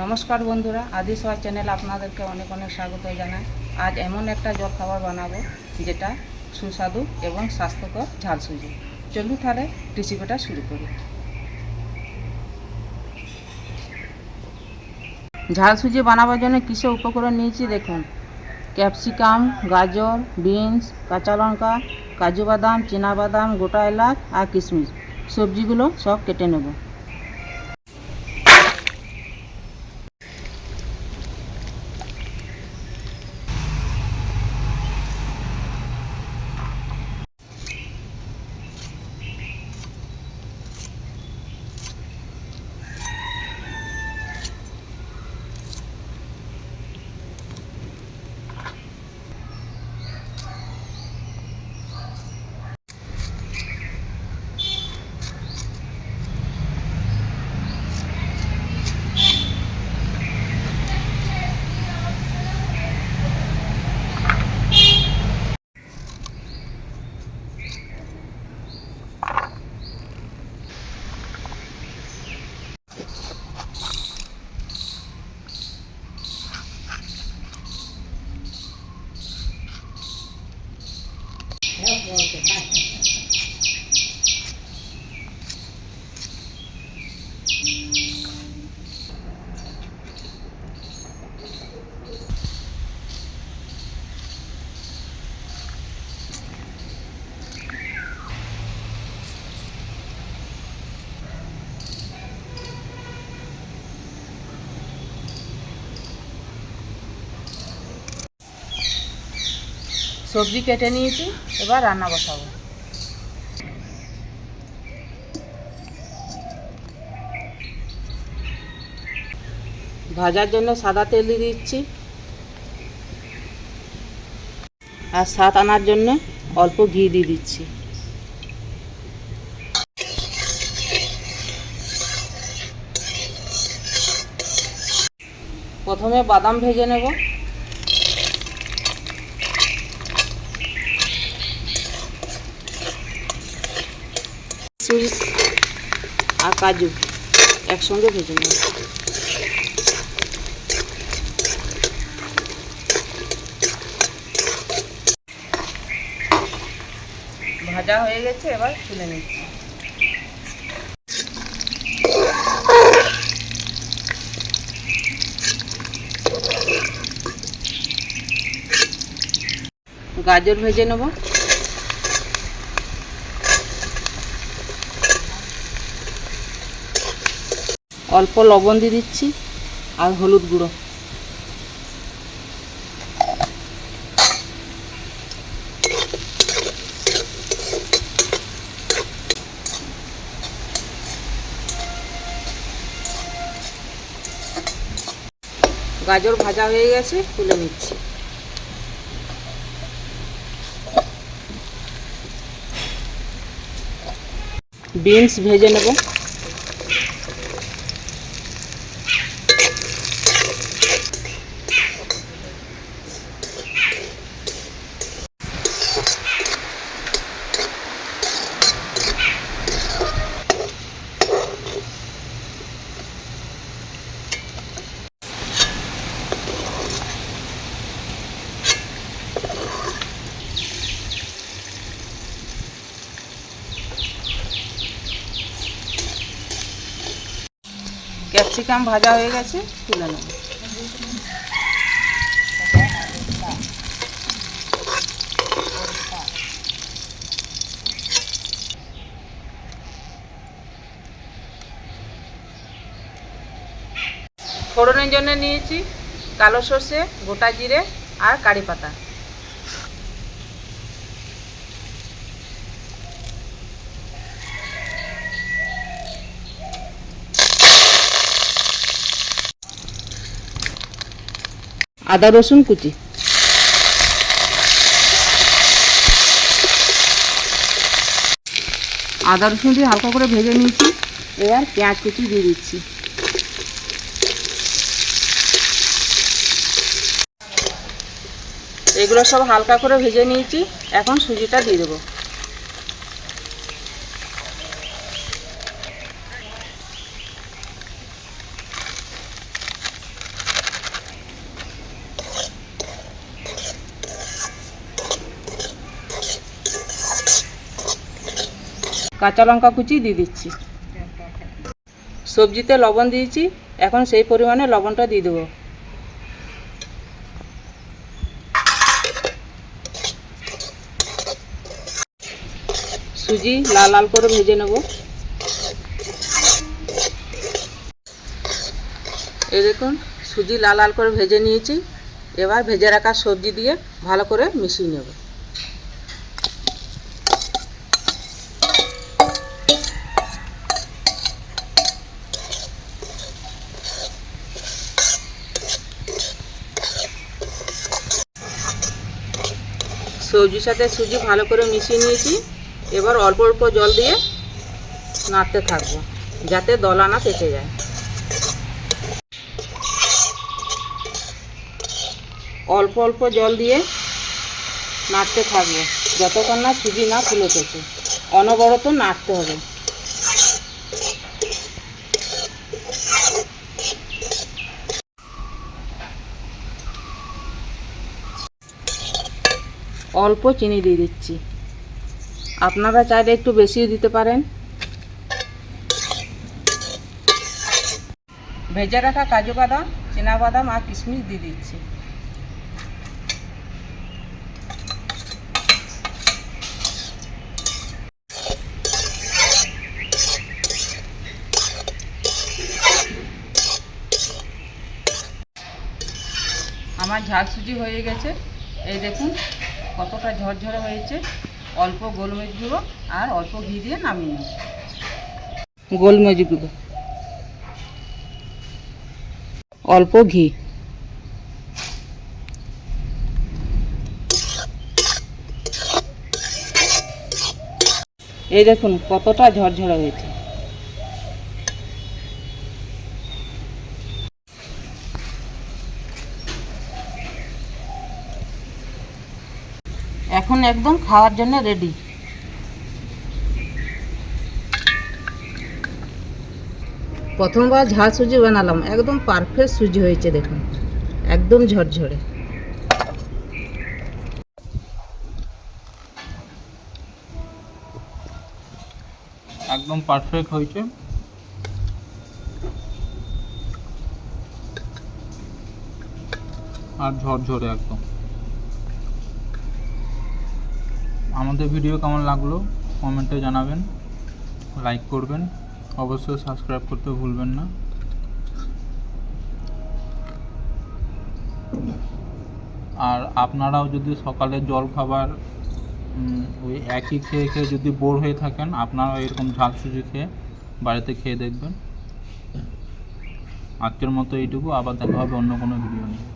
নমস্কার বন্ধুরা, আদি সোয়া চ্যানেল আপনাদেরকে অনেক অনেক স্বাগত জানাই। আজ এমন একটা জলখাবার বানাবো যেটা সুস্বাদু এবং স্বাস্থ্যকর ঝাল সুজি। চলুন তাহলে রেসিপিটা শুরু করি। ঝাল সুজি বানাবার জন্য কিসব উপকরণ নিয়েছি দেখুন। ক্যাপসিকাম, গাজর, বিনস, কাঁচা লঙ্কা, কাজু বাদাম, চীনাবাদাম, গোটা এলাচ আর কিশমিশ। সবজিগুলো সব কেটে নেব। সবজি কেটে নিয়েছি, এবার রান্না বসাবো। ভাজার জন্য সাদা তেল দিয়ে দিচ্ছি, আর স্বাদ আনার জন্য অল্প ঘি দিয়ে দিচ্ছি। প্রথমে বাদাম ভেজে নেব। আর কাজু একসঙ্গে ভেজে নেব। ভাজা হয়ে গেছে, এবার তুলে নিচ্ছি। গাজর ভেজে নেব। অল্প লবণ দিয়ে দিচ্ছি আর হলুদ গুঁড়ো। গাজর ভাজা হয়ে গেছে, তুলে নিচ্ছি। বিনস ভেজে নেব। ক্যাপসিকাম ভাজা হয়ে গেছে, তুলে নেব। ফোড়নের জন্য নিয়েছি কালো সর্ষে, গোটা জিরে আর কারি পাতা। আদা রসুন কুচি। আদা রসুন দিয়ে হালকা করে ভেজে নিয়েছি, এবার পেঁয়াজ কুচি দিয়ে দিচ্ছি। এগুলো সব হালকা করে ভেজে নিয়েছি, এখন সুজিটা দিয়ে দেবো। কাঁচা লঙ্কা কুচি দিয়ে দিচ্ছি। সবজিতে লবণ দিয়েছি, এখন সেই পরিমাণে লবণটা দিয়ে দেবো। সুজি লাল লাল করে ভেজে নেব। এই দেখুন সুজি লাল লাল করে ভেজে নিয়েছি। এবার ভেজে রাখা সবজি দিয়ে ভালো করে মিশিয়ে নেব। সবজির সাথে সুজি ভালো করে মিশিয়ে নিয়েছি। এবার অল্প অল্প জল দিয়ে নাড়তে থাকবো যাতে দলা না পেকে যায়। অল্প অল্প জল দিয়ে নাড়তে থাকবো যতক্ষণ না সুজি না ফুলে ওঠে। অনবরত নাড়তে হবে। অল্প চিনি দিয়ে দিচ্ছি, আপনারা চাইলে একটু বেশিও দিতে পারেন। ভেজে রাখা কাজু বাদাম, চীনা বাদাম আর কিশমিশ দিয়ে দিচ্ছি। আমার ঝাল সুজি হয়ে গেছে। এই দেখুন কতটা ঝরঝরে হয়েছে। অল্প গোলমরিচ গুঁড়ো আর অল্প ঘি দিয়ে নামিয়ে নেব। গোলমরিচ গুঁড়ো, অল্প ঘি, এই দেখুন কতটা ঝরঝরে হয়েছে। এখন একদম খাওয়ার জন্য রেডি। প্রথমবার ঝাল সুজি বানালাম, একদম পারফেক্ট সুজি হয়েছে দেখুন, একদম ঝরঝরে। একদম পারফেক্ট হয়েছে। আর ঝরঝরে একদম। আমাদের ভিডিও কেমন লাগলো কমেন্টে জানাবেন, লাইক করবেন, অবশ্যই সাবস্ক্রাইব করতে ভুলবেন না। আর আপনারাও যদি সকালে জল খাবার ওই একই খেয়ে খেয়ে যদি বোর হয়ে থাকেন, আপনারাও এরকম ঝাল সুজি খেয়ে বাড়িতে খেয়ে দেখবেন। আজকের মতো এইটুকু, আবার দেখা হবে অন্য কোনো ভিডিও নিয়ে।